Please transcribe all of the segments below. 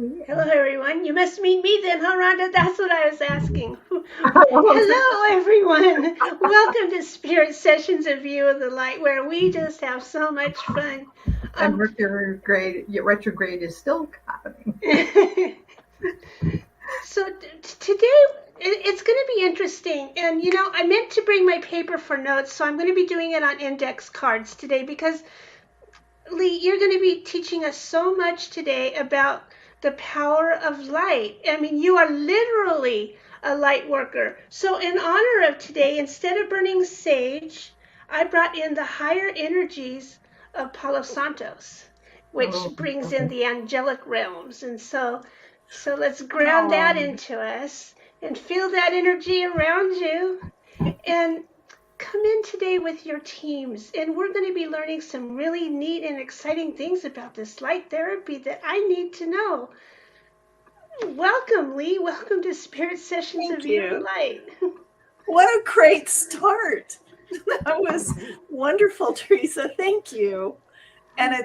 Hello, everyone. You must meet me then, huh, Rhonda? That's what I was asking. Hello, everyone. Welcome to Spirit Sessions of View of the Light, where we just have so much fun. And retrograde is still happening. So today it's going to be interesting. And, I meant to bring my paper for notes, so I'm going to be doing it on index cards today because, Lee, you're going to be teaching us so much today about the power of light. I mean, you are literally a light worker. So in honor of today, instead of burning sage, I brought in the higher energies of Palo Santos, which brings in the angelic realms. And so let's ground that into us and feel that energy around you. And come in today with your teams, and we're going to be learning some really neat and exciting things about this light therapy that I need to know. Welcome, Lee. Welcome to Spirit Sessions of View of the Light. What a great start. That was wonderful, Teresa. Thank you. And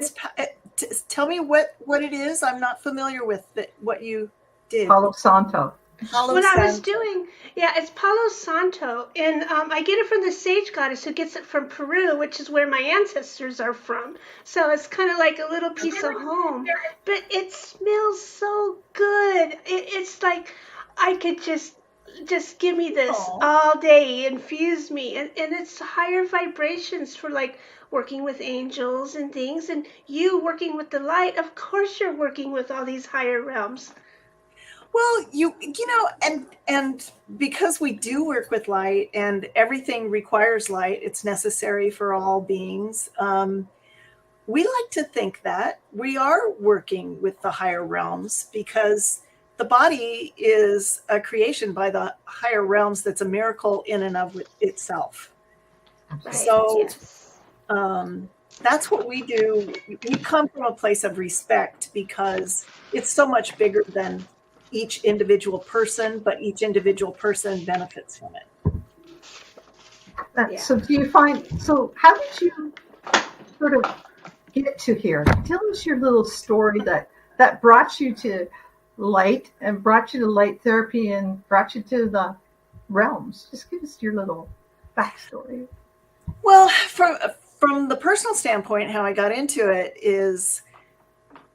tell me what it is. I'm not familiar with what you did. Palo Santo. What I was doing, it's Palo Santo, and I get it from the sage goddess who gets it from Peru, which is where my ancestors are from. So it's kind of like a little piece of home, but it smells so good. It's like I could just give me this all day, infuse me, and it's higher vibrations for like working with angels and things, and you working with the light. Of course, you're working with all these higher realms. Well, and because we do work with light and everything requires light, it's necessary for all beings. We like to think that we are working with the higher realms because the body is a creation by the higher realms that's a miracle in and of itself. Right. So yes. That's what we do. We come from a place of respect because it's so much bigger than each individual person, but each individual person benefits from it. So how did you sort of get to here? Tell us your little story that brought you to light and brought you to light therapy and brought you to the realms. Just give us your little backstory. Well, from the personal standpoint, how I got into it is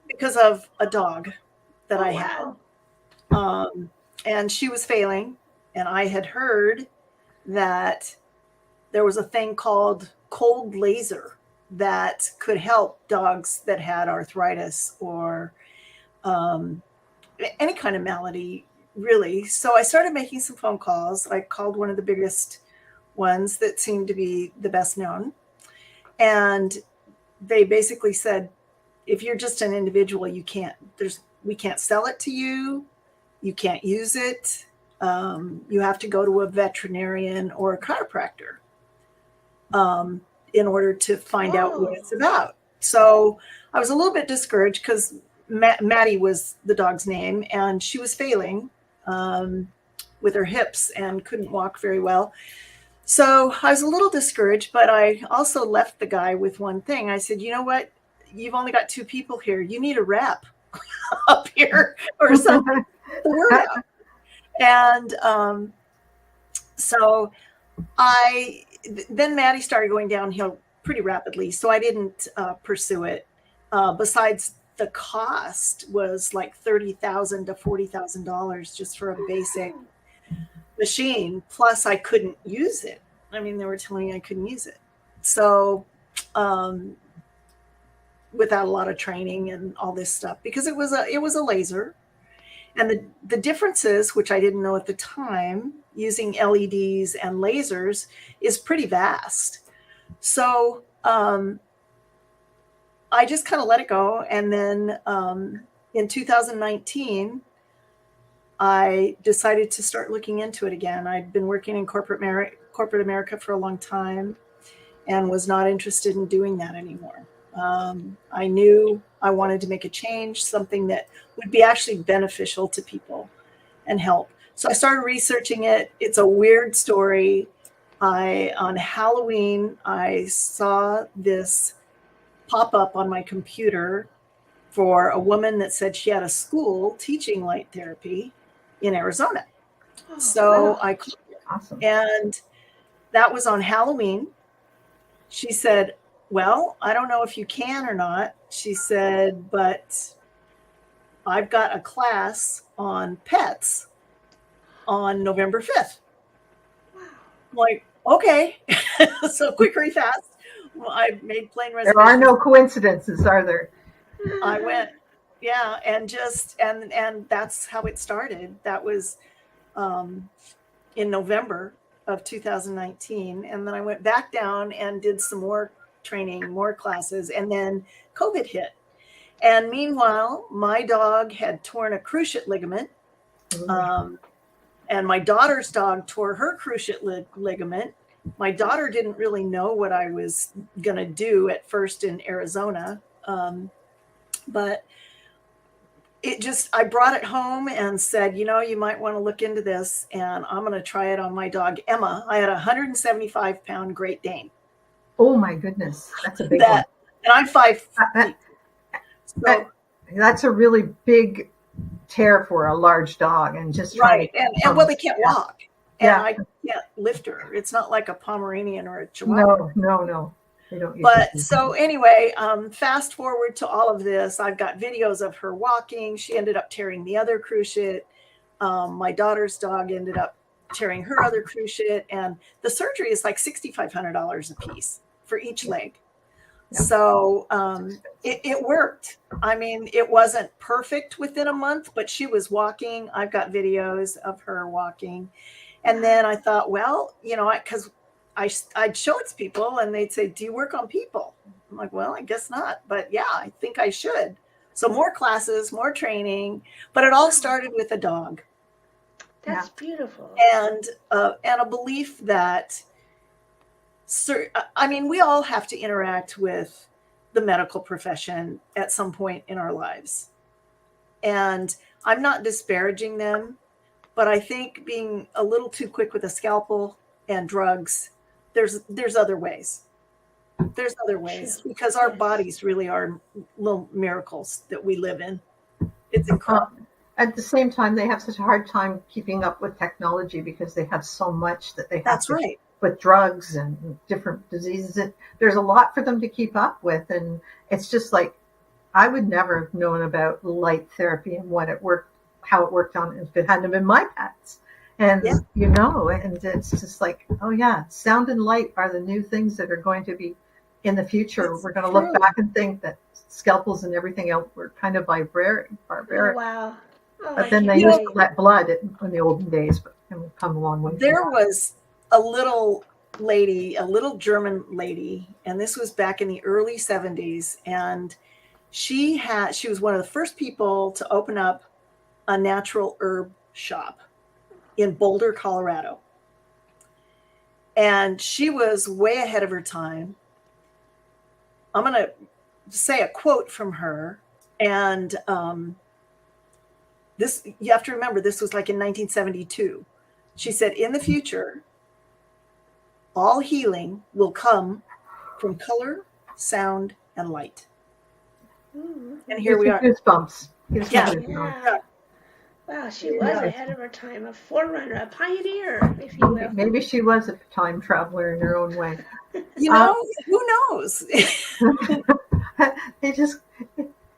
because of a dog that I had. And she was failing, and I had heard that there was a thing called cold laser that could help dogs that had arthritis or any kind of malady, really. So I started making some phone calls. I called one of the biggest ones that seemed to be the best known. And they basically said, if you're just an individual, we can't sell it to you. You can't use it. You have to go to a veterinarian or a chiropractor in order to find out what it's about. So I was a little bit discouraged because Mattie was the dog's name, and she was failing with her hips and couldn't walk very well. So I was a little discouraged, but I also left the guy with one thing. I said, you know what? You've only got 2 people here. You need a rep up here or something. And so then Mattie started going downhill pretty rapidly. So I didn't pursue it. Besides, the cost was like $30,000 to $40,000 just for a basic machine. Plus, I couldn't use it. I mean, they were telling me I couldn't use it. So without a lot of training and all this stuff, because it was a laser. And the differences, which I didn't know at the time, using LEDs and lasers is pretty vast. So I just kind of let it go. And then in 2019, I decided to start looking into it again. I'd been working in corporate America for a long time and was not interested in doing that anymore. I knew I wanted to make a change, something that would be actually beneficial to people and help. So I started researching it. It's a weird story. On Halloween, I saw this pop up on my computer for a woman that said she had a school teaching light therapy in Arizona. Oh, So wow. I called her, Awesome. and that was on Halloween. She said, well, I don't know if you can or not. She said, but I've got a class on pets on November 5th. Wow. I'm like, okay. So quick, very fast. I made plane reservations. There are no coincidences, are there? I went, yeah, and just and that's how it started. That was in November of 2019, and then I went back down and did some more training, more classes, and then COVID hit. And meanwhile, my dog had torn a cruciate ligament, and my daughter's dog tore her cruciate ligament. My daughter didn't really know what I was going to do at first in Arizona, but I brought it home and said, you might want to look into this, and I'm going to try it on my dog, Emma. I had a 175-pound Great Dane. Oh my goodness. That's a big one. And I'm 5 feet. That's a really big tear for a large dog, and just right. And well, they can't walk. And I can't lift her. It's not like a Pomeranian or a Chihuahua. No. But so anyway, fast forward to all of this. I've got videos of her walking. She ended up tearing the other cruciate. My daughter's dog ended up tearing her other cruciate. And the surgery is like $6,500 a piece for each leg. Yeah. So it worked. I mean, it wasn't perfect within a month, but she was walking. I've got videos of her walking. And then I thought, well, because I'd show it to people and they'd say, do you work on people? I'm like, well, I guess not. But yeah, I think I should. So more classes, more training. But it all started with a dog. That's beautiful. And a belief that, we all have to interact with the medical profession at some point in our lives. And I'm not disparaging them, but I think being a little too quick with a scalpel and drugs, there's other ways. There's other ways, because our bodies really are little miracles that we live in. It's incredible. At the same time, they have such a hard time keeping up with technology because they have so much that they have. That's right. With drugs and different diseases. There's a lot for them to keep up with. And it's just like, I would never have known about light therapy and how it worked on if it hadn't been my pets. And, and it's just like, oh yeah, sound and light are the new things that are going to be in the future. We're going to look back and think that scalpels and everything else were kind of barbaric. Oh, wow. Oh, but then they used to let blood in the olden days, but we've come a long way. There was a little lady, a little German lady, and this was back in the early 70s. And she was one of the first people to open up a natural herb shop in Boulder, Colorado. And she was way ahead of her time. I'm going to say a quote from her. And this, you have to remember, this was like in 1972. She said, in the future, all healing will come from color, sound, and light. And here we are. Goosebumps. Yeah. Wow, she was ahead of her time, a forerunner, a pioneer, if you will. Maybe she was a time traveler in her own way. Who knows?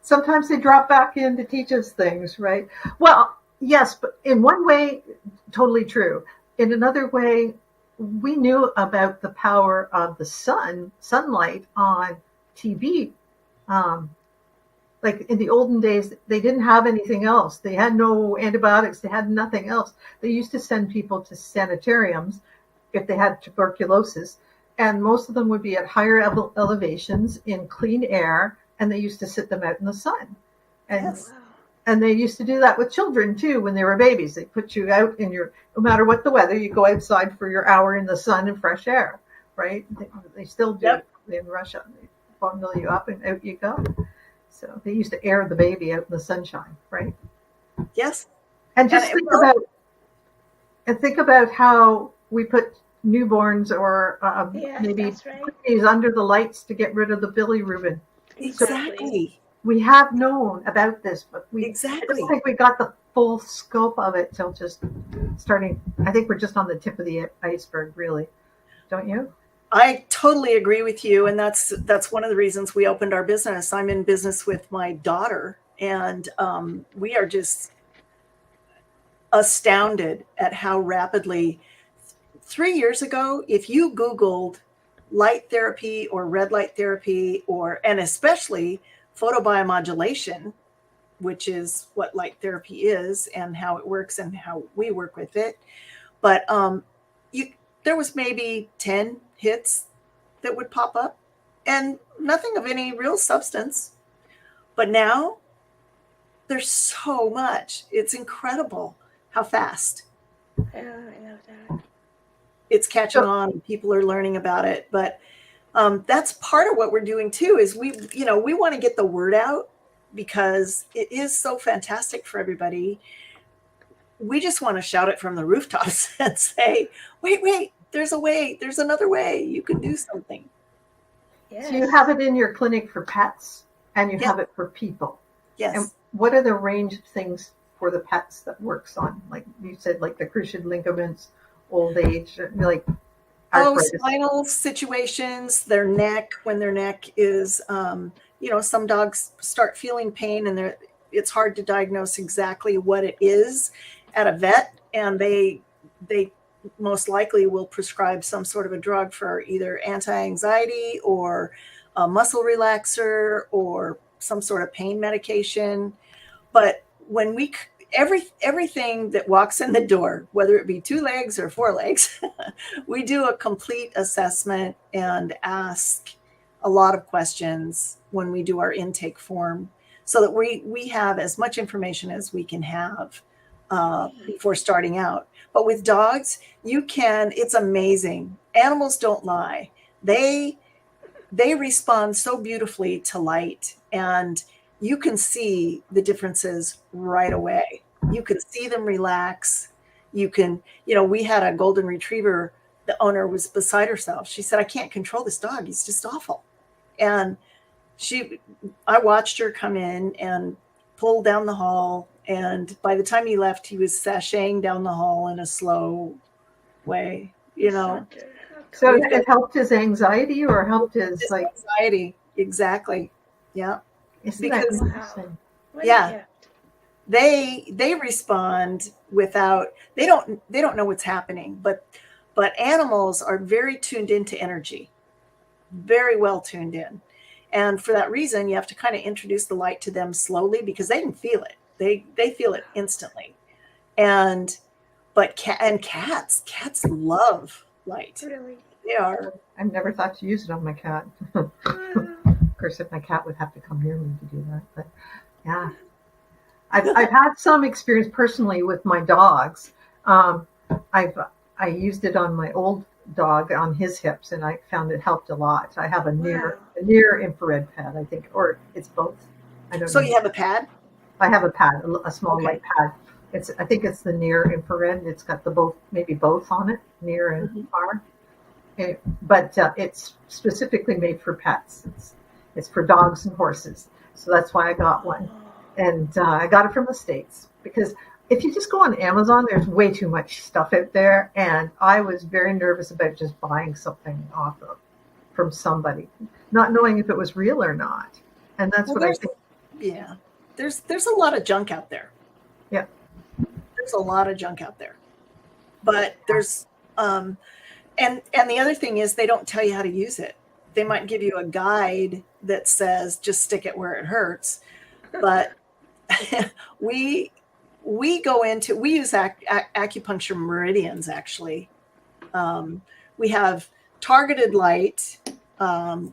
Sometimes they drop back in to teach us things, right? Well, yes, but in one way, totally true. In another way, we knew about the power of the sunlight on TB. Like in the olden days, they didn't have anything else. They had no antibiotics. They had nothing else. They used to send people to sanitariums if they had tuberculosis. And most of them would be at higher elevations in clean air. And they used to sit them out in the sun. And they used to do that with children too when they were babies. They put you out no matter what the weather, you go outside for your hour in the sun and fresh air, right? They still do it in Russia. They bundle you up and out you go. So they used to air the baby out in the sunshine, right? Yes. And just think about how we put newborns or maybe put these under the lights to get rid of the bilirubin. Exactly. we have known about this, but I Exactly. don't think we got the full scope of it till just starting. I think we're just on the tip of the iceberg, really. Don't you? I totally agree with you, and that's one of the reasons we opened our business. I'm in business with my daughter, and we are just astounded at how rapidly. 3 years ago, if you Googled light therapy or red light therapy, and especially photobiomodulation, which is what light therapy is and how it works and how we work with it, but there was maybe 10 hits that would pop up and nothing of any real substance. But now there's so much. It's incredible how fast I love that. it's catching on. People are learning about it. But that's part of what we're doing too, is we want to get the word out because it is so fantastic for everybody. We just want to shout it from the rooftops and say, wait, there's a way, there's another way. You can do something. Yes. So you have it in your clinic for pets and you have it for people. Yes. And what are the range of things for the pets that works on? Like you said, like the cruciate ligaments, old age, like arthritis. Spinal situations, their neck, when their neck is, some dogs start feeling pain and it's hard to diagnose exactly what it is at a vet. And they most likely will prescribe some sort of a drug for either anti-anxiety or a muscle relaxer or some sort of pain medication. But when everything that walks in the door, whether it be 2 legs or 4 legs, we do a complete assessment and ask a lot of questions when we do our intake form so that we have as much information as we can have before starting out. But with dogs, it's amazing. Animals don't lie. They respond so beautifully to light, and you can see the differences right away. You can see them relax. You can, we had a golden retriever. The owner was beside herself. She said, I can't control this dog. He's just awful. And I watched her come in and pull down the hall. And by the time he left, he was sashaying down the hall in a slow way, So it helped his anxiety or helped his anxiety. Exactly. Yeah. Isn't that interesting? Yeah. They respond without, they don't know what's happening, but animals are very tuned into energy, very well tuned in. And for that reason, you have to kind of introduce the light to them slowly because they can feel it. They feel it instantly. And cats love light. Really? They are. I've never thought to use it on my cat. Of course, if my cat would have to come near me to do that, but yeah. I've had some experience personally with my dogs. I used it on my old dog on his hips, and I found it helped a lot. I have a near infrared pad, I think, or it's both. I don't know. So you have a pad? I have a pad, a small light pad. I think it's the near infrared. It's got maybe both on it, near and far. But it's specifically made for pets. It's for dogs and horses. So that's why I got one. And I got it from the States because if you just go on Amazon, there's way too much stuff out there. And I was very nervous about just buying something from somebody, not knowing if it was real or not. And that's what I think. Yeah. There's a lot of junk out there. Yeah. There's a lot of junk out there. But there's and the other thing is they don't tell you how to use it. They might give you a guide that says just stick it where it hurts. But we use acupuncture meridians actually. We have targeted light,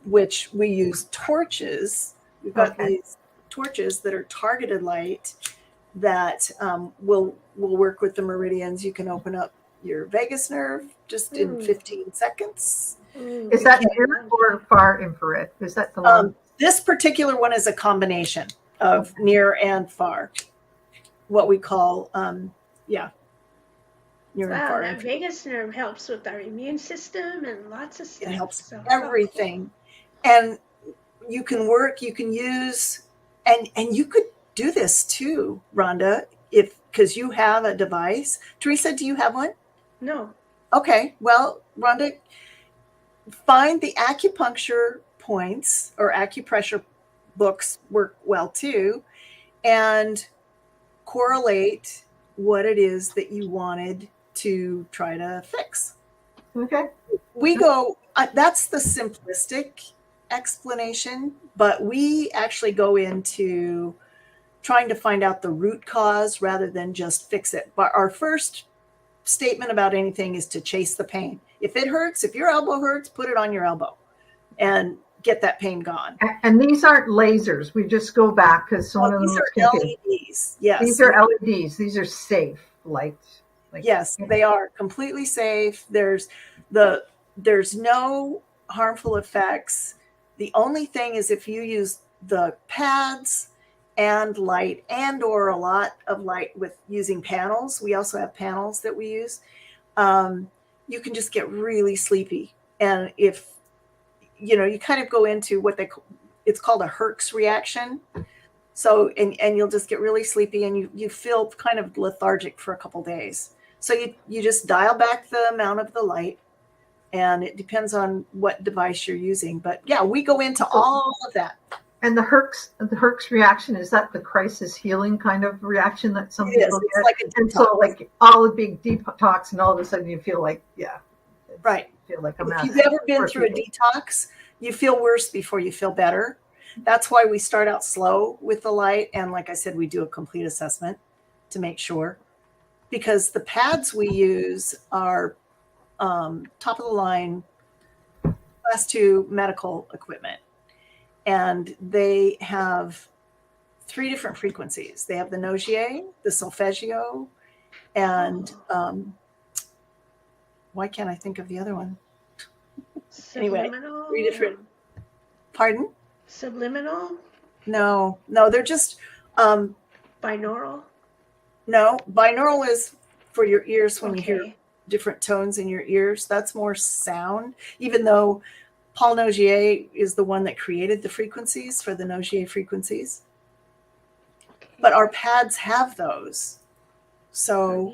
which we use torches. We've got these torches that are targeted light that will work with the meridians. You can open up your vagus nerve just in 15 seconds. Is that near or far infrared? Is that the one? This particular one is a combination of near and far. What we call, near and far. That vagus nerve helps with our immune system and lots of stuff. It helps everything. And you can use And you could do this too, Rhonda, because you have a device. Teresa, do you have one? No. Okay. Well, Rhonda, find the acupuncture points, or acupressure books work well too, and correlate what it is that you wanted to try to fix. Okay. We go, that's the simplistic explanation, but we actually go into trying to find out the root cause rather than just fix it. But our first statement about anything is to chase the pain. If it hurts, if your elbow hurts, put it on your elbow and get that pain gone. And these aren't lasers. We just go back because one of them These was are confused. LEDs. Yes. These are LEDs. These are safe lights. Yes, they are completely safe. There's no harmful effects. The only thing is if you use the pads and light, and or a lot of light with using panels. We also have panels that we use. You can just get really sleepy. And if, you kind of go into it's called a Herx reaction. So, and you'll just get really sleepy and you feel kind of lethargic for a couple days. So you just dial back the amount of the light, and it depends on what device you're using. But yeah, we go into all of that. And the Herx reaction, is that the crisis healing kind of reaction that some people get? It's like a detox. And so like all the big detox, and all of a sudden you feel like, right. You feel like if you've ever been through a detox, you feel worse before you feel better. That's why we start out slow with the light. And like I said, we do a complete assessment to make sure, because the pads we use are top of the line class 2 medical equipment. And they have 3 different frequencies. They have the Nogier, the Solfeggio, and why can't I think of the other one? Anyway, 3 different. Pardon? Subliminal? No, they're just binaural. No, binaural is for your ears when you hear different tones in your ears. That's more sound, even though Paul Nogier is the one that created the frequencies for the Nogier frequencies. But our pads have those. So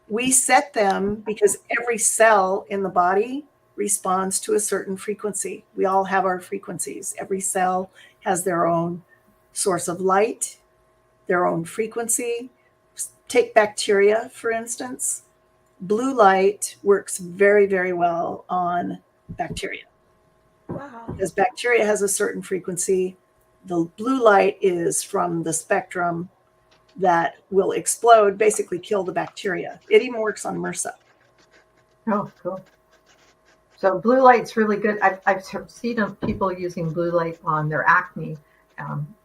we set them because every cell in the body responds to a certain frequency. We all have our frequencies. Every cell has their own source of light, their own frequency. Take bacteria, for instance. Blue light works very, very well on bacteria. Wow. Because bacteria has a certain frequency. The blue light is from the spectrum that will explode, basically kill the bacteria. It even works on MRSA. Oh, cool. So blue light's really good. I've seen people using blue light on their acne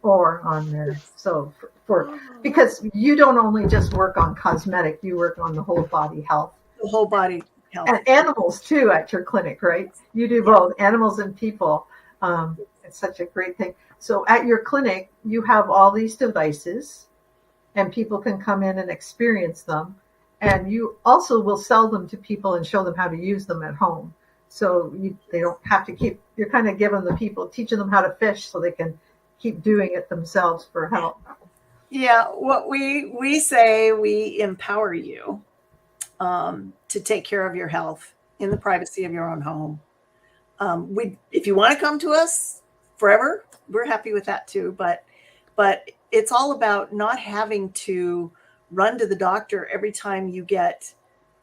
or on their, because you don't only just work on cosmetic, you work on the whole body health. The whole body health. And animals too at your clinic, right? You do both, animals and people. It's such a great thing. So at your clinic, you have all these devices and people can come in and experience them. And you also will sell them to people and show them how to use them at home. So they don't have to you're kind of giving the people, teaching them how to fish so they can keep doing it themselves for help. Yeah, what we say, we empower you to take care of your health in the privacy of your own home. If you want to come to us forever, we're happy with that too. But it's all about not having to run to the doctor every time you get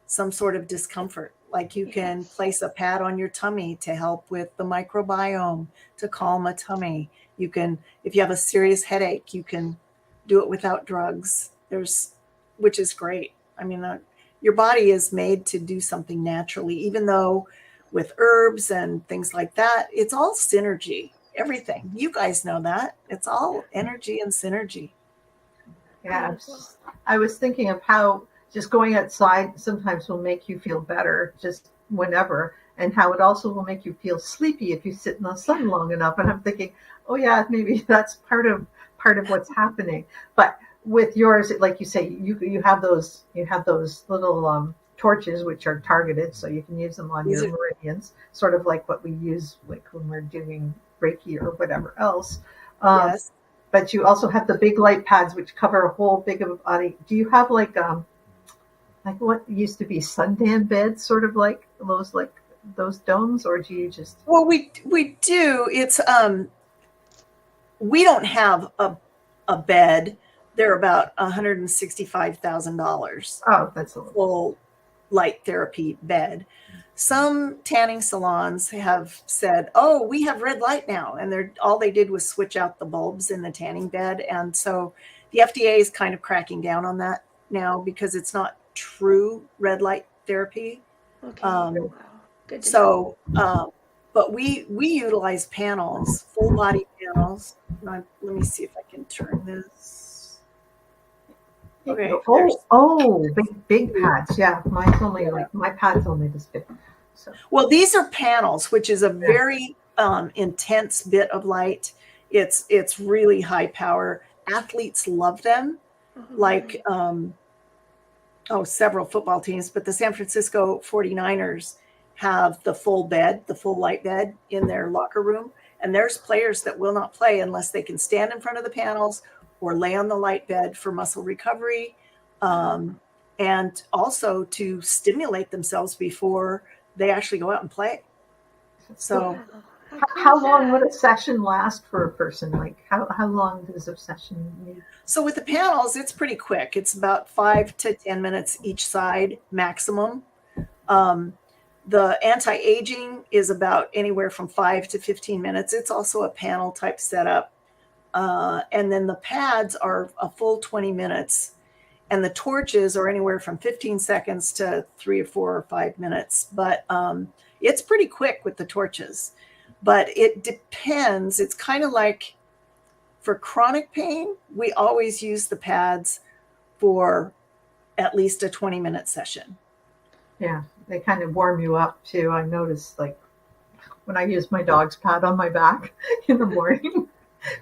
some sort of discomfort. Like you can place a pad on your tummy to help with the microbiome, to calm a tummy. You can, if you have a serious headache, you can do it without drugs. Which is great. I mean, your body is made to do something naturally, even though with herbs and things like that, it's all synergy. Everything. You guys know that. It's all energy and synergy. Yeah. I was thinking of how just going outside sometimes will make you feel better just whenever, and how it also will make you feel sleepy if you sit in the sun long enough. And I'm thinking, oh yeah, maybe that's part of what's happening. But with yours, like you say, you have those little torches which are targeted, so you can use them on your meridians, sort of like what we use like when we're doing Reiki or whatever else. Yes. but you also have the big light pads which cover a whole big of a body. Do you have like what used to be suntan beds, sort of like those domes, or do you just? Well, we do. It's we don't have a bed. They're about $165,000. Oh, that's a little. Full light therapy bed. Some tanning salons have said, "Oh, we have red light now," and all they did was switch out the bulbs in the tanning bed, and so the FDA is kind of cracking down on that now because it's not true red light therapy. Okay. Wow. Good to So, but we utilize panels, full body panels. Let me see if I can turn this. Okay. Big pads. Yeah, mine's only my pad's only this big. So. Well, these are panels, which is a very intense bit of light. It's really high power. Athletes love them, like several football teams, but the San Francisco 49ers have the full bed, the full light bed in their locker room. And there's players that will not play unless they can stand in front of the panels or lay on the light bed for muscle recovery, and also to stimulate themselves before they actually go out and play. So how long would a session last for a person? Like how long does a session need? So with the panels, it's pretty quick. It's about 5 to 10 minutes each side maximum. The anti-aging is about anywhere from 5 to 15 minutes. It's also a panel type setup. And then the pads are a full 20 minutes. And the torches are anywhere from 15 seconds to 3 or 4 or 5 minutes. But it's pretty quick with the torches. But it depends. It's kind of like for chronic pain, we always use the pads for at least a 20-minute session. Yeah, they kind of warm you up too. I noticed, like when I use my dog's pad on my back in the morning.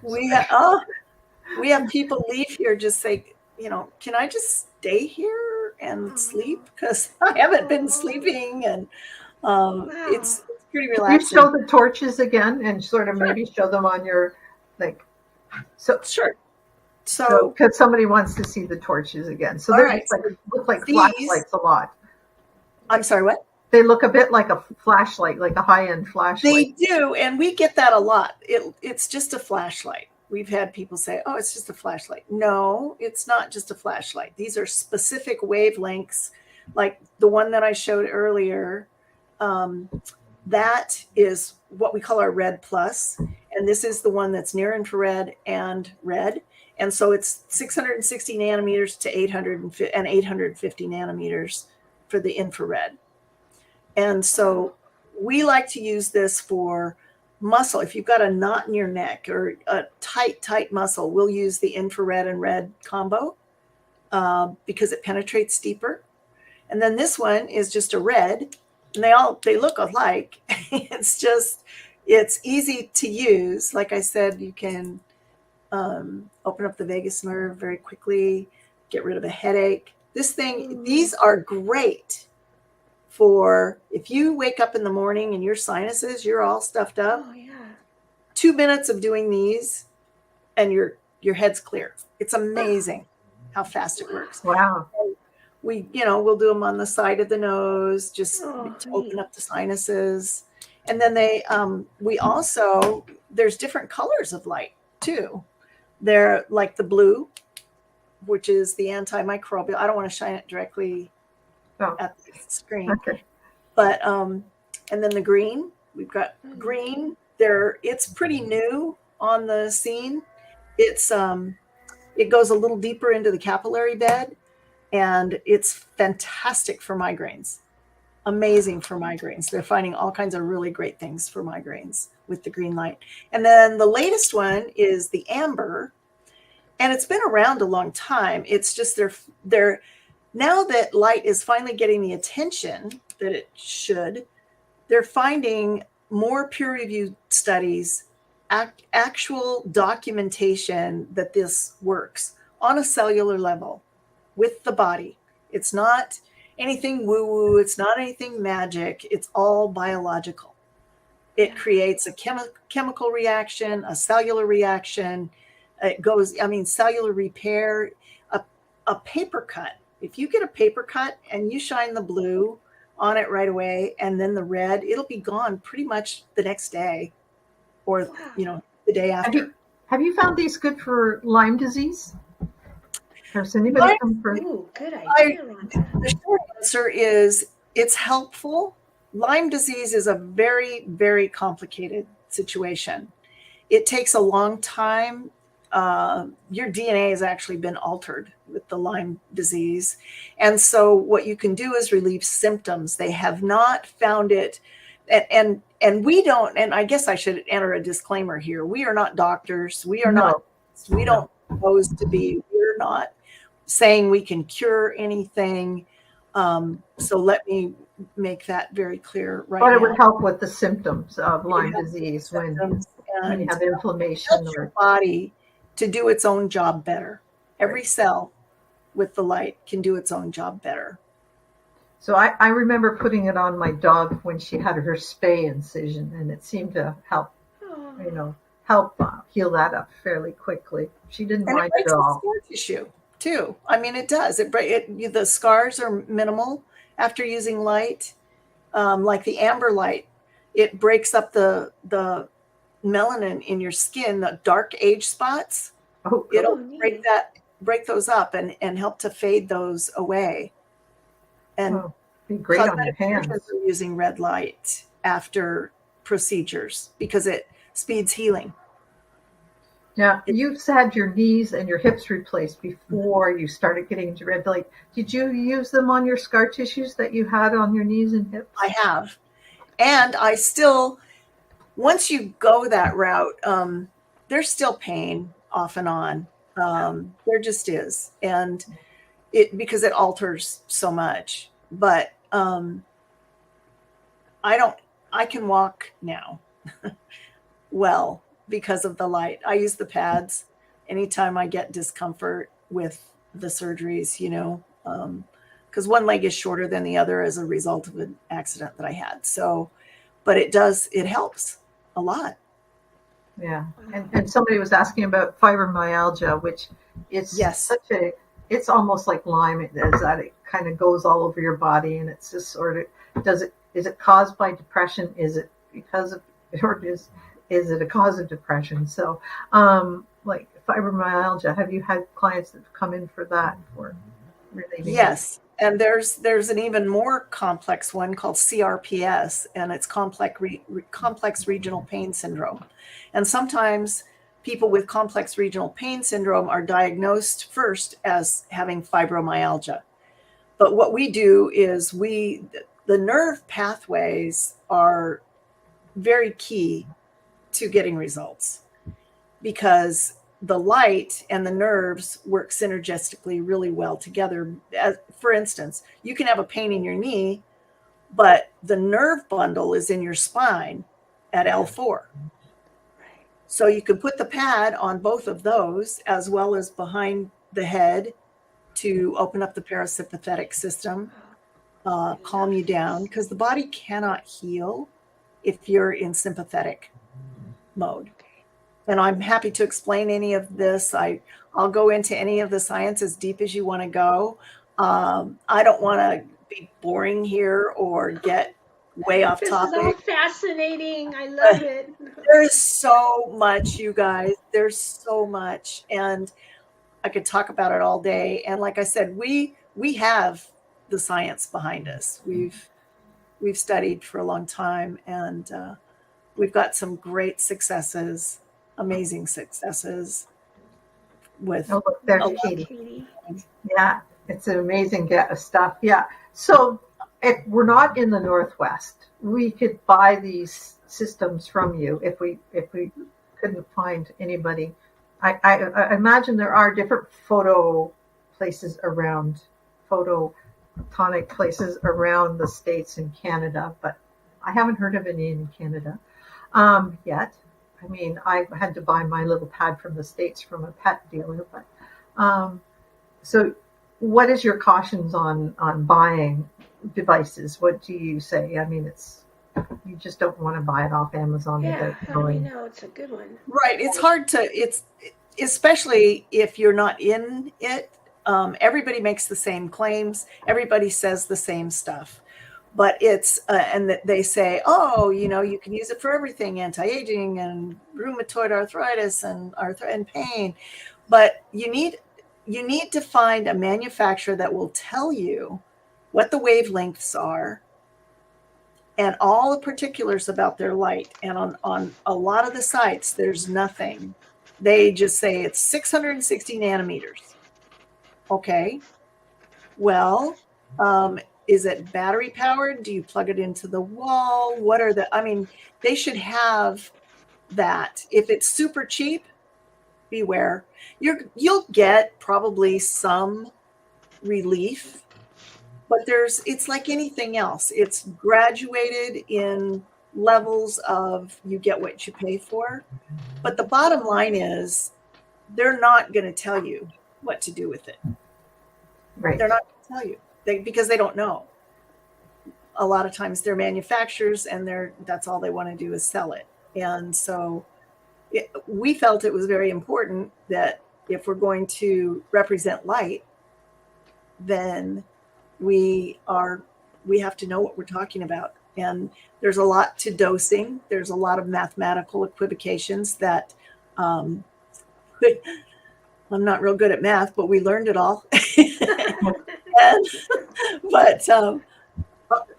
We have people leave here just say, can I just stay here and sleep? Because I haven't been sleeping, and it's pretty relaxing. You show the torches again and sort of maybe show them on your Sure. So because somebody wants to see the torches again. So they look like flashlights a lot. I'm sorry, what? They look a bit like a flashlight, like a high-end flashlight. They do, and we get that a lot. It's just a flashlight. We've had people say, "Oh, it's just a flashlight." No, it's not just a flashlight. These are specific wavelengths, like the one that I showed earlier. That is what we call our red plus, and this is the one that's near infrared and red. And so it's 660 nanometers to 850 nanometers for the infrared. And so we like to use this for muscle. If you've got a knot in your neck or a tight muscle, we'll use the infrared and red combo because it penetrates deeper. And then this one is just a red, and they look alike. It's easy to use. Like I said, you can open up the vagus nerve very quickly, get rid of a headache. These are great for if you wake up in the morning and your sinuses, you're all stuffed up. Oh, yeah. 2 minutes of doing these and your head's clear. It's amazing how fast it works. Wow. We'll do them on the side of the nose, just to open up the sinuses. And then there's different colors of light too. They're like the blue, which is the antimicrobial. I don't want to shine it directly at the screen. Okay. But and then the green, we've got green. It's pretty new on the scene. It goes a little deeper into the capillary bed, and it's fantastic for migraines. Amazing for migraines. They're finding all kinds of really great things for migraines with the green light. And then the latest one is the amber, and it's been around a long time. It's just they're now that light is finally getting the attention that it should, they're finding more peer-reviewed studies, actual documentation that this works on a cellular level with the body. It's not anything woo-woo. It's not anything magic. It's all biological. It creates a chemical reaction, a cellular reaction, It goes, I mean, cellular repair, a paper cut. If you get a paper cut and you shine the blue on it right away and then the red, it'll be gone pretty much the next day or, Wow. the day after. Have you found these good for Lyme disease? Has anybody come for? Ooh, good idea, Rhonda. The short answer is it's helpful. Lyme disease is a very, very complicated situation. It takes a long time. Your DNA has actually been altered with the Lyme disease. And so what you can do is relieve symptoms. They have not found it. And we don't, and I guess I should enter a disclaimer here. We are not doctors. We are not, we don't propose to be, we're not saying we can cure anything. So let me make that very clear right now. But it would help with the symptoms of Lyme disease when you have inflammation. Or your body to do its own job better. Every cell with the light can do its own job better. So I remember putting it on my dog when she had her spay incision, and it seemed to help, heal that up fairly quickly. She didn't mind it at all. Scar tissue too. I mean, it does. The scars are minimal after using light, like the amber light. It breaks up the melanin in your skin, the dark age spots. It'll break those up and help to fade those away. And be great on your hands. Using red light after procedures because it speeds healing. Now, you've had your knees and your hips replaced before you started getting into red light. Did you use them on your scar tissues that you had on your knees and hips? I have. And I still, once you go that route, there's still pain off and on. There just is. And because it alters so much. But I can walk now well because of the light. I use the pads anytime I get discomfort with the surgeries, because one leg is shorter than the other as a result of an accident that I had. So, but it helps a lot. Yeah. And somebody was asking about fibromyalgia, which is it's almost like Lyme, is that it kind of goes all over your body, and it's just sort of, is it caused by depression? Is it because of, or is it a cause of depression? So, like fibromyalgia, have you had clients that have come in for that? Yes. And there's an even more complex one called CRPS, and it's complex regional pain syndrome. And sometimes people with complex regional pain syndrome are diagnosed first as having fibromyalgia. But what we do is the nerve pathways are very key to getting results because the light and the nerves work synergistically really well together. For instance, you can have a pain in your knee, but the nerve bundle is in your spine at L4. So you can put the pad on both of those as well as behind the head to open up the parasympathetic system, calm you down, because the body cannot heal if you're in sympathetic mode. And I'm happy to explain any of this. I'll go into any of the science as deep as you want to go. I don't want to be boring here or get way off topic. This is all fascinating. I love it. There's so much, you guys. There's so much. And I could talk about it all day. And like I said, we have the science behind us. We've studied for a long time, and we've got some great successes, amazing successes with. Oh, look, there's Katie. Yeah, it's an amazing stuff. Yeah. So if we're not in the Northwest, we could buy these systems from you if we couldn't find anybody. I imagine there are different photonic places around the States and Canada, but I haven't heard of any in Canada yet. I mean, I had to buy my little pad from the States from a pet dealer, but so what is your cautions on buying devices? What do you say? I mean, you just don't want to buy it off Amazon. Yeah, how do we know it's a good one? Right. It's hard to, especially if you're not in it. Everybody makes the same claims. Everybody says the same stuff. But it's, and they say, oh, you can use it for everything, anti-aging and rheumatoid arthritis and pain. But you need to find a manufacturer that will tell you what the wavelengths are and all the particulars about their light. And on a lot of the sites, there's nothing. They just say it's 660 nanometers. Okay. Well, is it battery powered? Do you plug it into the wall? What are they should have that. If it's super cheap, beware. You'll get probably some relief, but it's like anything else. It's graduated in levels of you get what you pay for. But the bottom line is they're not going to tell you what to do with it. Right. They're not going to tell you because they don't know. A lot of times they're manufacturers and that's all they want to do is sell it. And so we felt it was very important that if we're going to represent light, then we have to know what we're talking about. And there's a lot to dosing. There's a lot of mathematical equivocations that I'm not real good at math, but we learned it all. But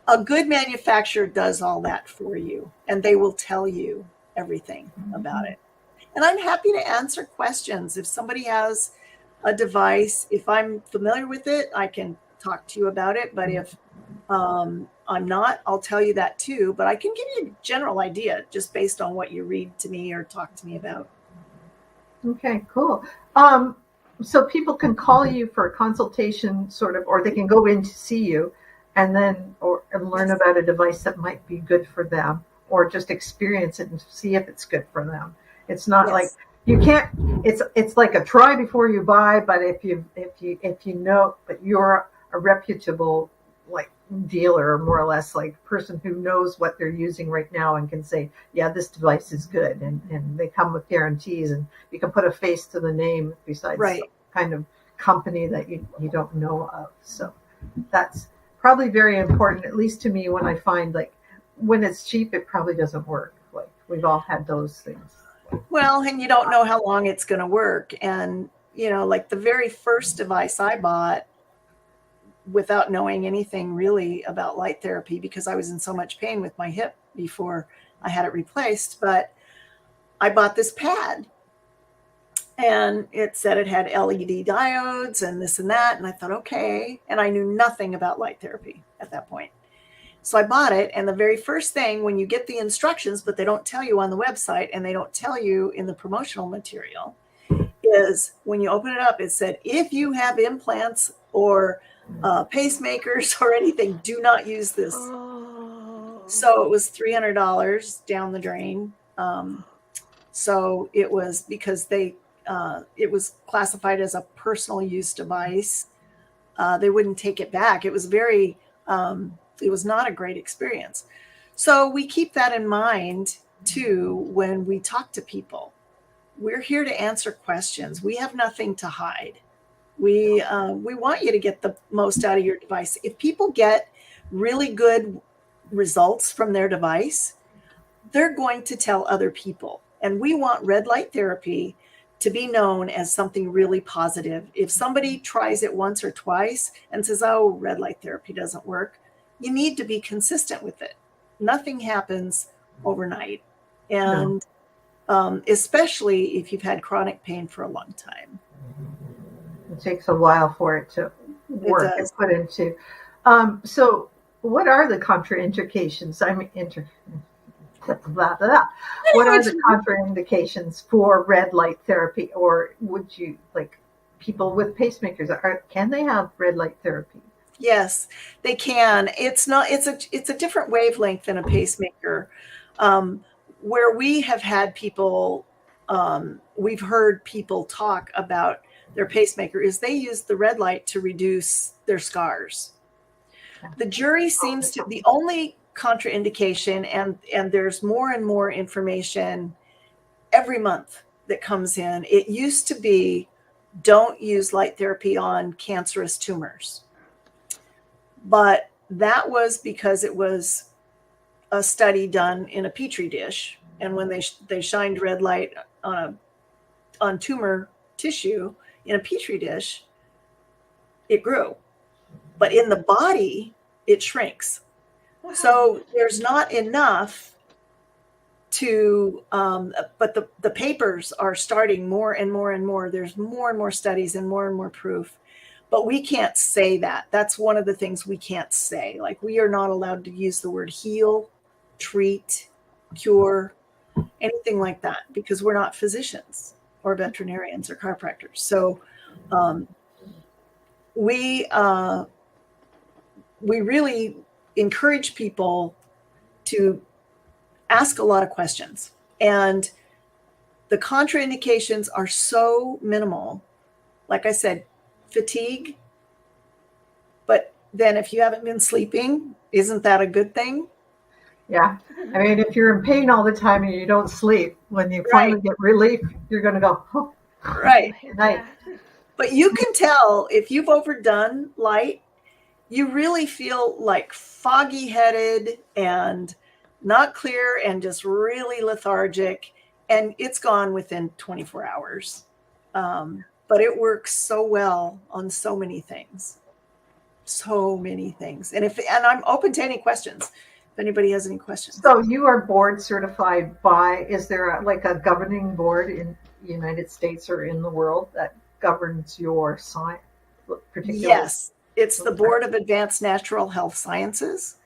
a good manufacturer does all that for you, and they will tell you everything about it. And I'm happy to answer questions. If somebody has a device, if I'm familiar with it, I can talk to you about it. But if I'm not, I'll tell you that too. But I can give you a general idea just based on what you read to me or talk to me about. Okay, cool. So people can call you for a consultation, sort of, or they can go in to see you and learn about a device that might be good for them, or just experience it and see if it's good for them. It's not like you can't. It's like a try before you buy. But if you know, but you're a reputable dealer, or more or less person who knows what they're using right now and can say, yeah, this device is good, and they come with guarantees, and you can put a face to the name besides some kind of company that you don't know of. So that's probably very important, at least to me, when I find when it's cheap, it probably doesn't work. We've all had those things. Well, and you don't know how long it's going to work. And, the very first device I bought, without knowing anything really about light therapy, because I was in so much pain with my hip before I had it replaced, but I bought this pad and it said it had LED diodes and this and that. And I thought, okay. And I knew nothing about light therapy at that point. So I bought it. And the very first thing, when you get the instructions, but they don't tell you on the website and they don't tell you in the promotional material, is when you open it up, it said, if you have implants or pacemakers or anything, do not use this. So it was $300 down the drain. So it was because it was classified as a personal use device. They wouldn't take it back. It was it was not a great experience. So we keep that in mind too when we talk to people. We're here to answer questions. We have nothing to hide. We want you to get the most out of your device. If people get really good results from their device, they're going to tell other people. And we want red light therapy to be known as something really positive. If somebody tries it once or twice and says, oh, red light therapy doesn't work, you need to be consistent with it. Nothing happens overnight. And especially if you've had chronic pain for a long time. It takes a while for it to work and put into. So what are the contraindications? What are the contraindications for red light therapy? Or would you, people with pacemakers, can they have red light therapy? Yes, they can. It's a different wavelength than a pacemaker. Where we have had people, we've heard people talk about their pacemaker is they use the red light to reduce their scars. The jury seems to, the only contraindication, and there's more and more information every month that comes in. It used to be, don't use light therapy on cancerous tumors. But that was because it was a study done in a petri dish. And when they shined red light on tumor tissue in a petri dish, it grew. But in the body, it shrinks. Wow. So there's not enough to, but the papers are starting more and more and more. There's more and more studies and more proof. But we can't say that. That's one of the things we can't say. Like, we are not allowed to use the word heal, treat, cure, anything like that, because we're not physicians or veterinarians or chiropractors. So we really encourage people to ask a lot of questions. And the contraindications are so minimal. Like I said, fatigue. But then if you haven't been sleeping, isn't that a good thing? Yeah. I mean, if you're in pain all the time and you don't sleep, when you finally get relief, you're going to go, oh, right. Night. But you can tell if you've overdone light, you really feel like foggy headed and not clear and just really lethargic. And it's gone within 24 hours. But it works so well on so many things. So many things. And I'm open to any questions. If anybody has any questions. So you are board certified by, is there a governing board in the United States or in the world that governs your science? Yes, it's the Board of Advanced Natural Health Sciences.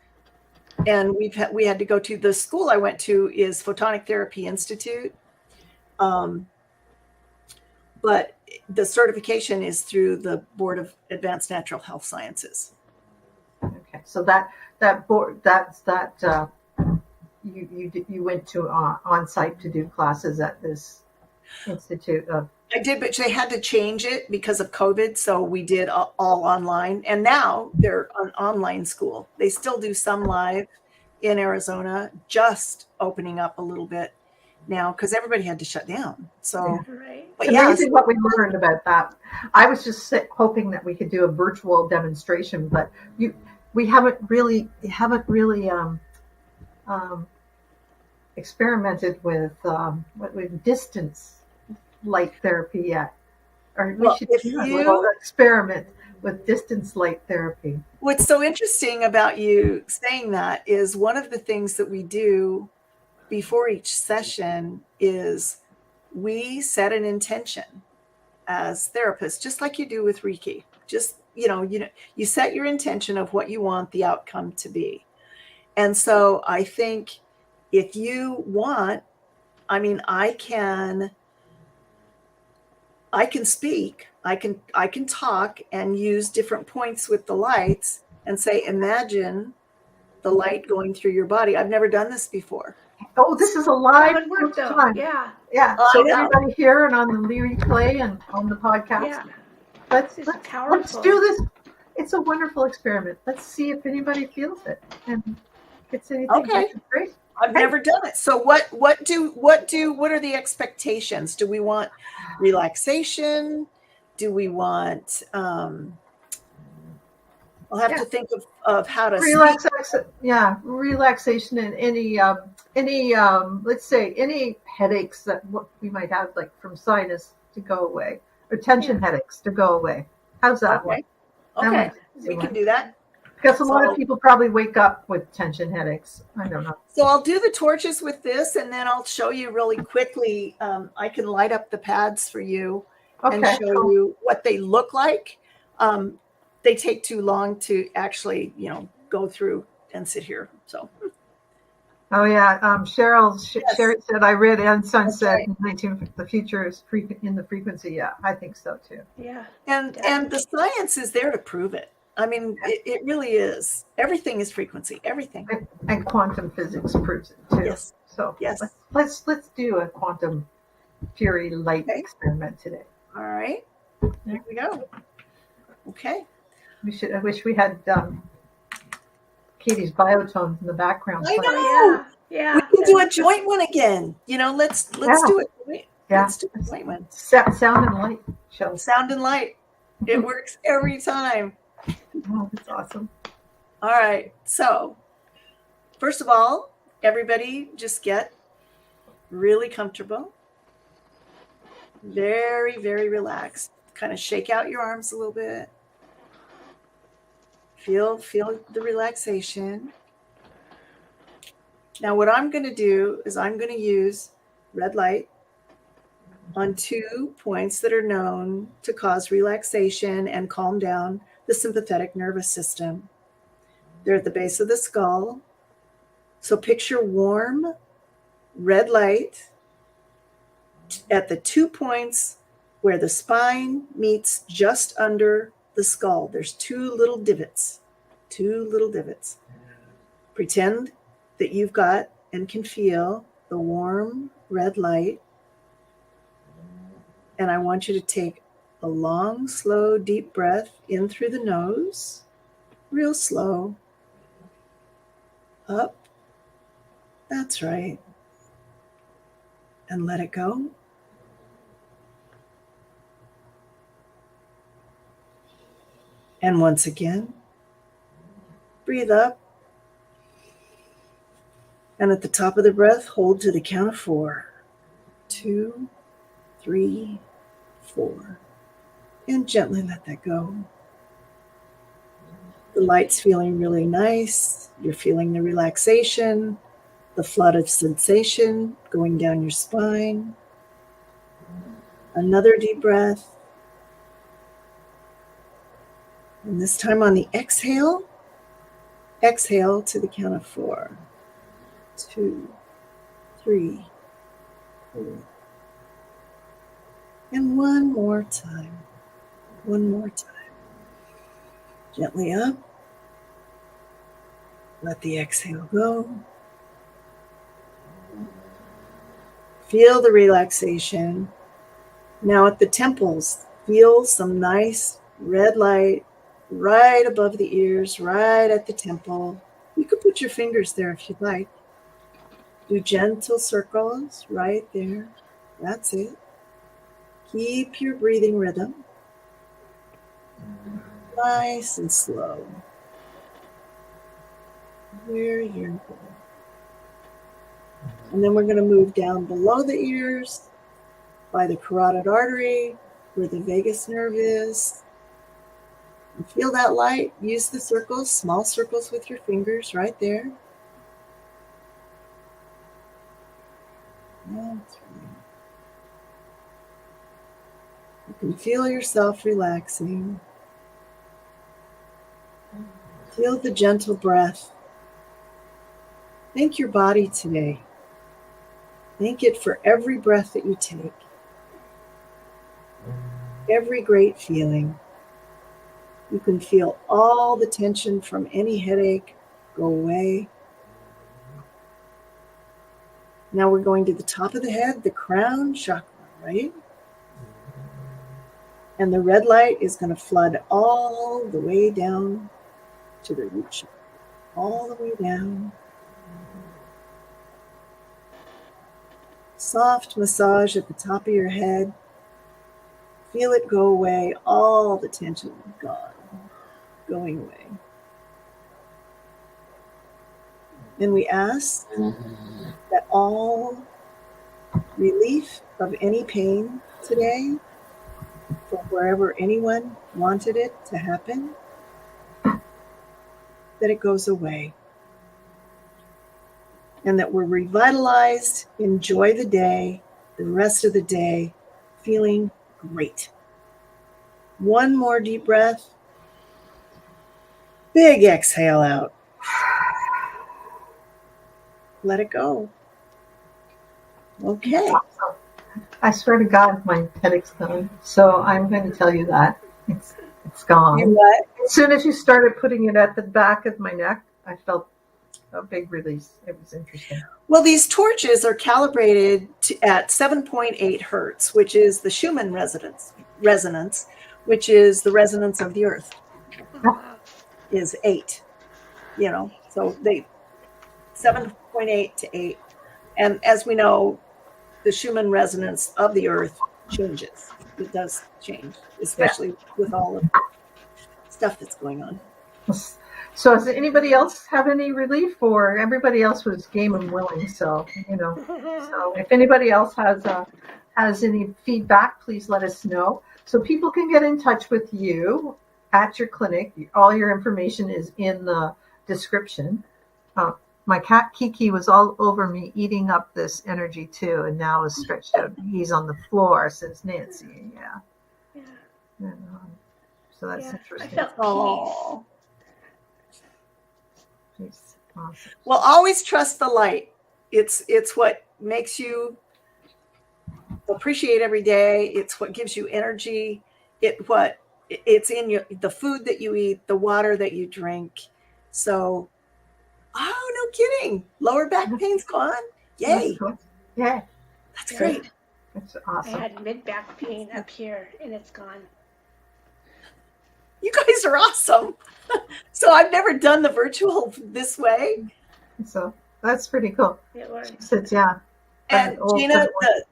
And we had to go to, the school I went to is Photonic Therapy Institute. But the certification is through the Board of Advanced Natural Health Sciences. Okay, so that board, you went to on site to do classes at this institute of. I did, but they had to change it because of COVID, so we did all online. And now they're an online school. They still do some live in Arizona, just opening up a little bit now because everybody had to shut down. So, It's amazing what we learned about that. I was just hoping that we could do a virtual demonstration, but we haven't really experimented with distance light therapy yet. Or we should do a little experiment with distance light therapy. What's so interesting about you saying that is one of the things that we do before each session is we set an intention as therapists, just like you do with Reiki. Just, you set your intention of what you want the outcome to be. And so I think if you want, I can speak, I can talk and use different points with the lights and say, imagine the light going through your body. I've never done this before. Oh, this is a live time. Yeah. So everybody here and on the replay and on the podcast. Yeah. Let's do this. It's a wonderful experiment. Let's see if anybody feels it and gets anything. Okay. Great. I've never done it. So what are the expectations? Do we want relaxation? Do we want I'll have to think of how to relaxation. Yeah, relaxation and any let's say any headaches that we might have, like from sinus, to go away, or tension headaches to go away. How's that one? Okay, we can do that. Because a lot of people probably wake up with tension headaches. I don't know. So I'll do the torches with this, and then I'll show you really quickly. I can light up the pads for you and show you what they look like. They take too long to actually, go through and sit here. So. Oh yeah, Sherry said, I read Einstein said in 19, the future is in the frequency. Yeah, I think so too. Yeah. And the science is there to prove it. It really is. Everything is frequency. Everything. And quantum physics proves it too. Yes. So let's do a quantum fury light experiment today. All right. There we go. Okay. I wish we had Katie's biotones in the background. I know. Yeah. We can do a joint one again. Let's do it. Yeah. Let's do a point one. Sound and light show. Sound and light. It works every time. Oh, that's awesome. All right. So, first of all, everybody just get really comfortable. Very, very relaxed. Kind of shake out your arms a little bit. Feel the relaxation. Now, what I'm going to do is I'm going to use red light on 2 points that are known to cause relaxation and calm down the sympathetic nervous system. They're at the base of the skull. So picture warm red light at the 2 points where the spine meets just under the skull. There's 2 little divots. Pretend that you've got and can feel the warm red light. And I want you to take a long, slow, deep breath in through the nose, real slow. Up. That's right. And let it go. And once again, breathe up. And at the top of the breath, hold to the count of 4. 2, 3, 4. And gently let that go. The light's feeling really nice. You're feeling the relaxation, the flood of sensation going down your spine. Another deep breath. And this time on the exhale to the count of 4. 2, 3, 4. And one more time. Gently up. Let the exhale go. Feel the relaxation. Now at the temples, feel some nice red light right above the ears, right at the temple. You could put your fingers there if you'd like. Do gentle circles right there. That's it. Keep your breathing rhythm. Nice and slow. Very good. And then we're going to move down below the ears by the carotid artery where the vagus nerve is. And feel that light. Use the circles, small circles with your fingers right there. That's right. You can feel yourself relaxing. Feel the gentle breath. Thank your body today. Thank it for every breath that you take. Every great feeling. You can feel all the tension from any headache go away. Now we're going to the top of the head, the crown chakra, right? And the red light is going to flood all the way down to the root chakra. All the way down. Soft massage at the top of your head. Feel it go away. All the tension gone. Going away. And we ask that all relief of any pain today, from wherever anyone wanted it to happen, that it goes away. And that we're revitalized, enjoy the day, the rest of the day, feeling great. One more deep breath. Big exhale out. Let it go. Okay. I swear to God, my headache's gone. So I'm going to tell you that. It's gone. You what? As soon as you started putting it at the back of my neck, I felt a big release. It was interesting. Well, these torches are calibrated at 7.8 hertz, which is the Schumann resonance, which is the resonance of the earth, is 8. So they 7.8 to 8. And as we know, the Schumann resonance of the earth changes. It does change, especially with all of the stuff that's going on. So does anybody else have any relief, or everybody else was game and willing? So, so if anybody else has any feedback, please let us know. So people can get in touch with you at your clinic. All your information is in the description. My cat Kiki was all over me eating up this energy too, and now is stretched out. He's on the floor, says Nancy. Yeah. And, so that's interesting. I felt peace. Awesome. Well, always trust the light. It's what makes you appreciate every day. It's what gives you energy. It's in the food that you eat, the water that you drink. So, oh, no kidding. Lower back pain's gone. Yay. Yeah. That's great. That's awesome. I had mid-back pain up here, and it's gone. You guys are awesome. So I've never done the virtual this way. So that's pretty cool. It works. She said, yeah. And Gina,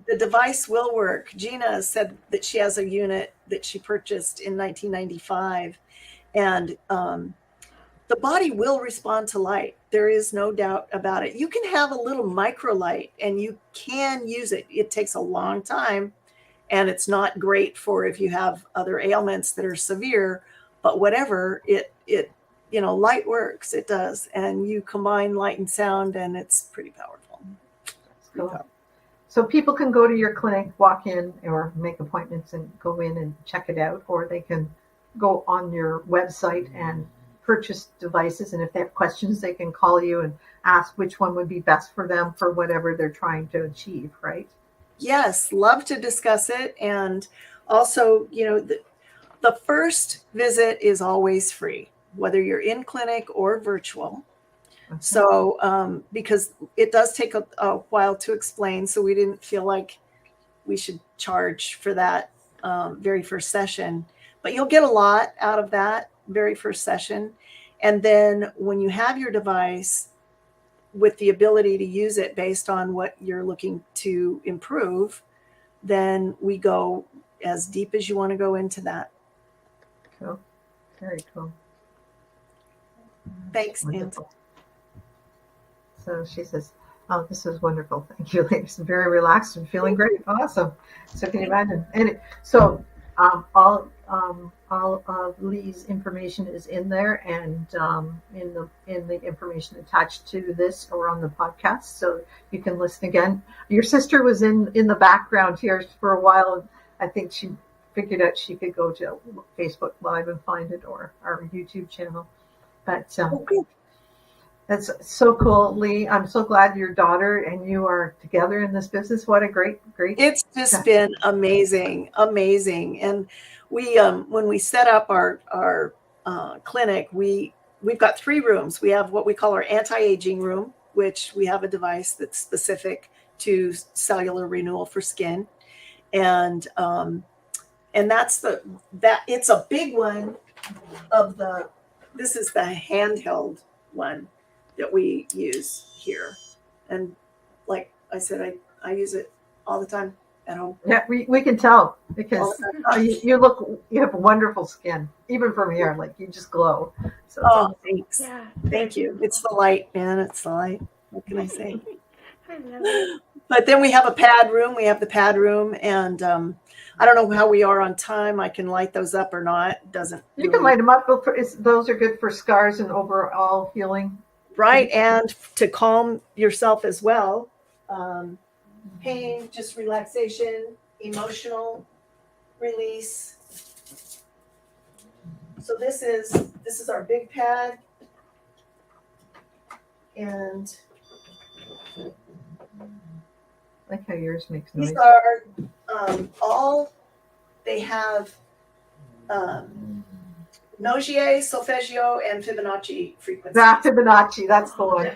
the device will work. Gina said that she has a unit that she purchased in 1995. And the body will respond to light. There is no doubt about it. You can have a little micro light and you can use it. It takes a long time and it's not great for if you have other ailments that are severe, but whatever, light works. It does. And you combine light and sound and it's pretty powerful. Cool. So people can go to your clinic, walk in or make appointments and go in and check it out, or they can go on your website and purchase devices, and if they have questions they can call you and ask which one would be best for them for whatever they're trying to achieve, right? Yes, love to discuss it. And also, the first visit is always free, whether you're in clinic or virtual. Okay. So because it does take a while to explain, so we didn't feel like we should charge for that very first session, but you'll get a lot out of that very first session. And then when you have your device with the ability to use it based on what you're looking to improve, then we go as deep as you want to go into that. Cool. Very cool. Thanks, Nancy. So she says, oh, this is wonderful. Thank you, ladies. I'm very relaxed and feeling great. Awesome. So can you imagine? And so all of Lee's information is in there, and in the information attached to this or on the podcast, so you can listen again. Your sister was in the background here for a while, and I think she figured out she could go to Facebook Live and find it, or our YouTube channel. But that's so cool, Lee. I'm so glad your daughter and you are together in this business. What a great. It's just been amazing. And we, when we set up our clinic, we've got 3 rooms. We have what we call our anti-aging room, which we have a device that's specific to cellular renewal for skin. And that's it's a big one this is the handheld one that we use here. And like I said, I use it all the time at home. Yeah, we can tell because you have wonderful skin, even from here. Like you just glow. So thanks. Yeah. Thank you. It's the light, man. It's the light. What can I say? I love it. But then we have a pad room. We have the pad room, and I don't know how we are on time. I can light those up or not. You can light them up. Those are good for scars and overall healing. Right, and to calm yourself as well. Pain, just relaxation, emotional release. So this is our big pad, and I like how yours makes noise. These are they have Nogier, Solfeggio, and Fibonacci frequencies. Fibonacci, that's the one.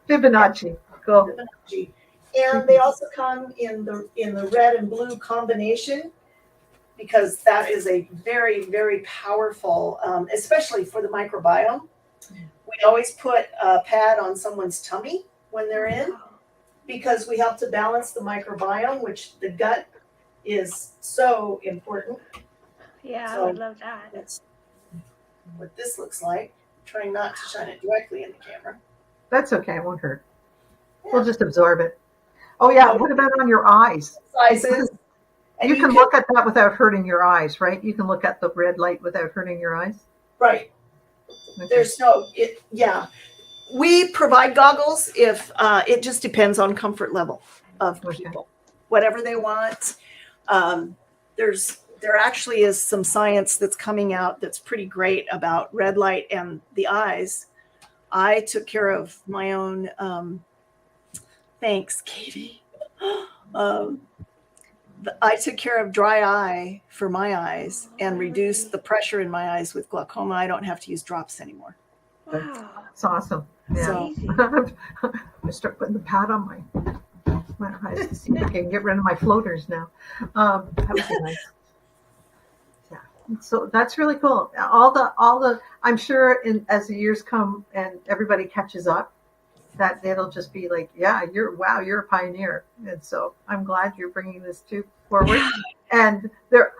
Fibonacci. Cool. Fibonacci. And they also come in the red and blue combination, because that is a very, very powerful, especially for the microbiome. We always put a pad on someone's tummy when they're in, because we help to balance the microbiome, which the gut is so important. Yeah, So I would love that. that's what this looks like. Trying not to shine it directly in the camera. That's okay. It won't hurt. Yeah. We'll just absorb it. Oh, yeah. What about on your eyes? Sizes. You can look at that without hurting your eyes, right? You can look at the red light without hurting your eyes. Right. Okay. There's no, yeah. We provide goggles if it just depends on comfort level of people, whatever they want. There actually is some science that's coming out that's pretty great about red light and the eyes. I took care of my own. Thanks, Katie. I took care of dry eye for my eyes and reduced the pressure in my eyes with glaucoma. I don't have to use drops anymore. Wow. That's awesome. Yeah. So, I start putting the pad on my eyes to see if I can get rid of my floaters now. That would be nice. Yeah. So that's really cool. All the I'm sure as the years come and everybody catches up, that it'll just be like, yeah, you're a pioneer. And so I'm glad you're bringing this forward. And there,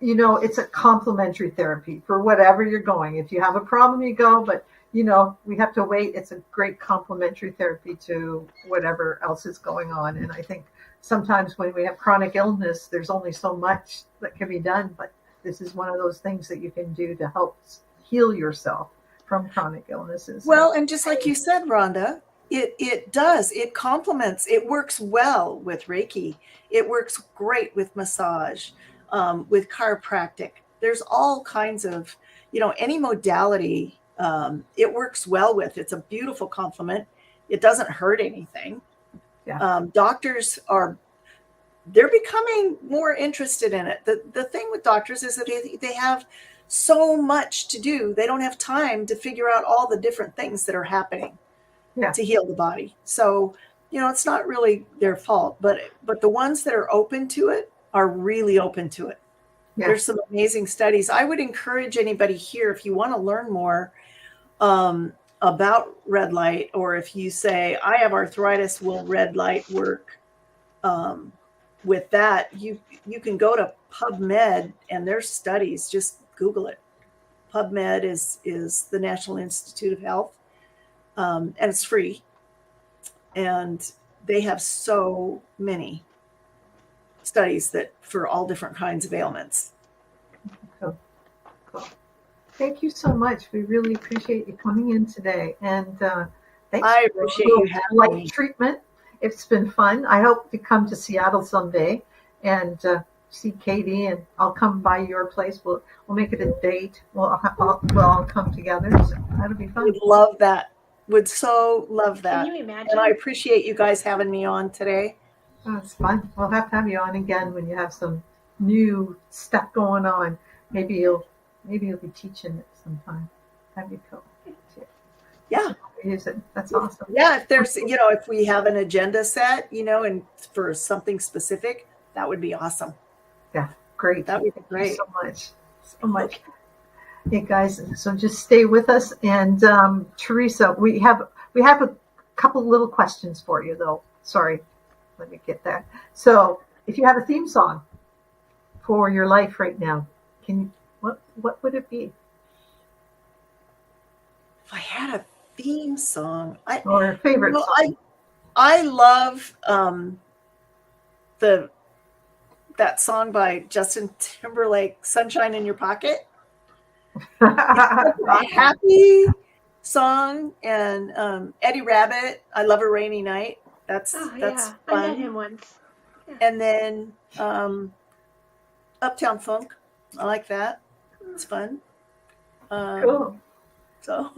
it's a complementary therapy for whatever you're going. If you have a problem, you go, but we have to wait. It's a great complementary therapy to whatever else is going on. And I think sometimes when we have chronic illness, there's only so much that can be done, but this is one of those things that you can do to help heal yourself from chronic illnesses. Well, and just like you said, Rhonda, it complements, it works well with Reiki. It works great with massage, with chiropractic. There's all kinds of, any modality it works well with. It's a beautiful complement. It doesn't hurt anything. Yeah. Doctors they're becoming more interested in it. The thing with doctors is that they have so much to do. They don't have time to figure out all the different things that are happening to heal the body. So, it's not really their fault, but the ones that are open to it are really open to it. Yeah. There's some amazing studies. I would encourage anybody here, if you want to learn more about red light, or if you say, I have arthritis, will red light work? With that, you can go to PubMed and there's studies. Just Google it. PubMed is the National Institute of Health, and it's free. And they have so many studies that for all different kinds of ailments. Cool. Thank you so much. We really appreciate you coming in today. And thanks I appreciate you having me. Treatment. It's been fun. I hope to come to Seattle someday and see Katie, and I'll come by your place. We'll make it a date. We'll all come together. So that'll be fun. Would love that. Would so love that. Can you imagine? And I appreciate you guys having me on today. Oh, it's fun. We'll have to have you on again when you have some new stuff going on. Maybe you'll be teaching it sometime. That'd be cool. Yeah. Use it. That's awesome. Yeah, if there's, if we have an agenda set, and for something specific, that would be awesome. Yeah, great. That would be great. Thank you so much. Hey guys, so just stay with us. And Teresa, we have a couple little questions for you though. Sorry, let me get that. So if you have a theme song for your life right now, what would it be? If I had a theme song, or a favorite song. I love that song by Justin Timberlake, "Sunshine in Your Pocket." A happy song. And Eddie Rabbit, "I Love a Rainy Night." That's fun. I met him once. Yeah. And then Uptown Funk, I like that. It's fun. Cool. So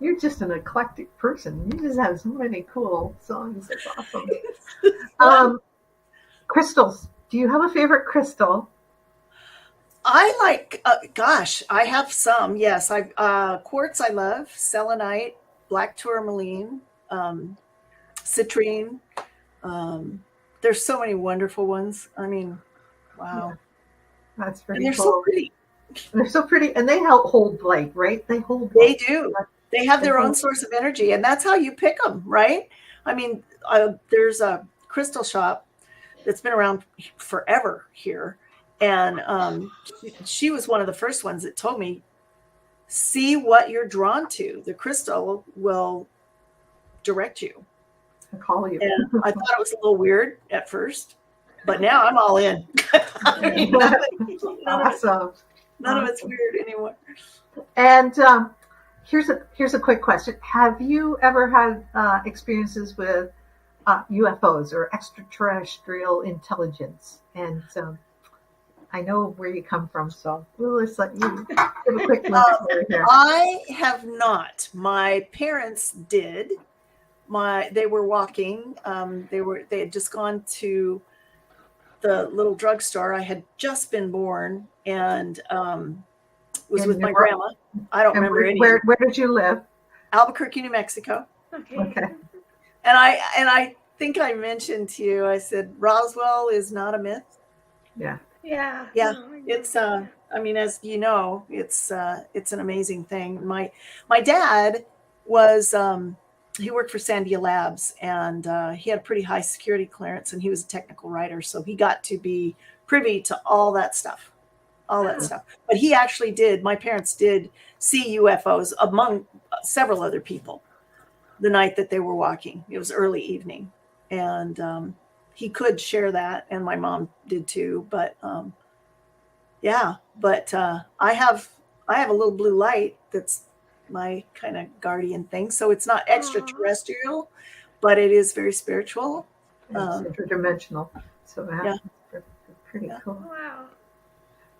you're just an eclectic person. You just have so many cool songs. That's awesome. Crystals. Do you have a favorite crystal? I like, I have some. Yes, quartz. I love selenite, black tourmaline, citrine. There's so many wonderful ones. I mean, wow. Yeah. That's pretty cool. So pretty. They're so pretty, and they hold light, right? They hold. They do. They have their own source of energy, and that's how you pick them, right? I mean, there's a crystal shop that's been around forever here. And she was one of the first ones that told me, see what you're drawn to. The crystal will direct you. I call you. And I thought it was a little weird at first, but now I'm all in. Awesome. None of it's weird anymore. And here's a quick question. Have you ever had experiences with UFOs or extraterrestrial intelligence? And I know where you come from, so we'll just let you give a quick story here. I have not. My parents did. They were walking. They had just gone to the little drugstore. I had just been born and was with my grandma. I don't remember any. Where did you live? Albuquerque, New Mexico. Okay. And I think I mentioned to you, I said Roswell is not a myth. Yeah. Yeah. It's I mean, as you know, it's an amazing thing. My dad was he worked for Sandia Labs, and he had a pretty high security clearance, and he was a technical writer, so he got to be privy to all that stuff. But he actually did. My parents did see UFOs among several other people the night that they were walking. It was early evening, and he could share that, and my mom did too. But I have a little blue light that's my kind of guardian thing. So it's not extraterrestrial, but it is very spiritual. It's interdimensional. So yeah, pretty cool. Wow.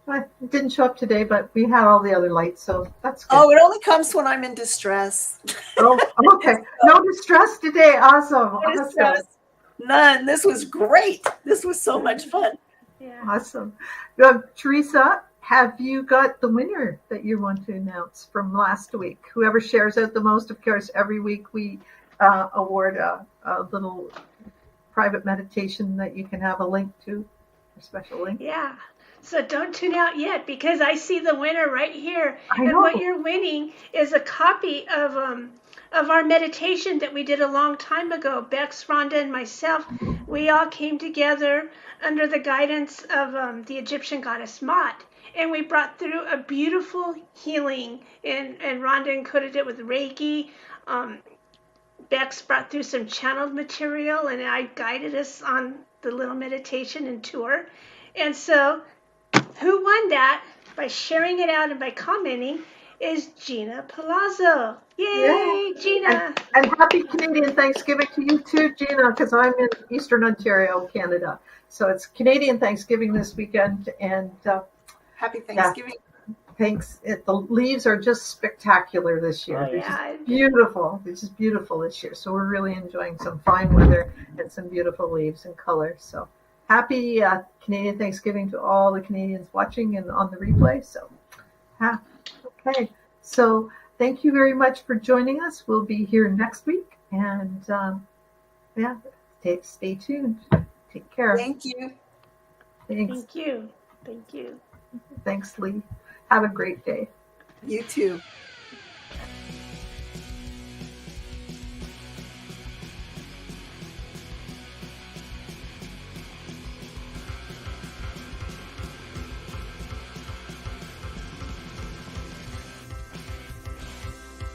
Well, it didn't show up today, but we had all the other lights, so that's good. Oh, it only comes when I'm in distress. Oh, okay. No distress today. Awesome. No distress. None. This was great. This was so much fun. Yeah. Awesome. Teresa, have you got the winner that you want to announce from last week? Whoever shares out the most, of course, every week we award a little private meditation that you can have a link to, a special link. Yeah. So don't tune out yet, because I see the winner right here. I know. And what you're winning is a copy of our meditation that we did a long time ago. Bex, Rhonda, and myself, we all came together under the guidance of the Egyptian goddess Mott. And we brought through a beautiful healing. And Rhonda encoded it with Reiki. Bex brought through some channeled material, and I guided us on the little meditation and tour. And so who won that by sharing it out and by commenting is Gina Palazzo. Yay, Gina. And happy Canadian Thanksgiving to you too, Gina, because I'm in Eastern Ontario, Canada. So it's Canadian Thanksgiving this weekend. And happy Thanksgiving. Thanks. The leaves are just spectacular this year. They're just beautiful. They're just beautiful this year. So we're really enjoying some fine weather and some beautiful leaves and colors. So happy Canadian Thanksgiving to all the Canadians watching and on the replay. So, okay. So thank you very much for joining us. We'll be here next week. And stay tuned. Take care. Thank you. Thanks. Thank you. Thank you. Thanks, Lee. Have a great day. You too.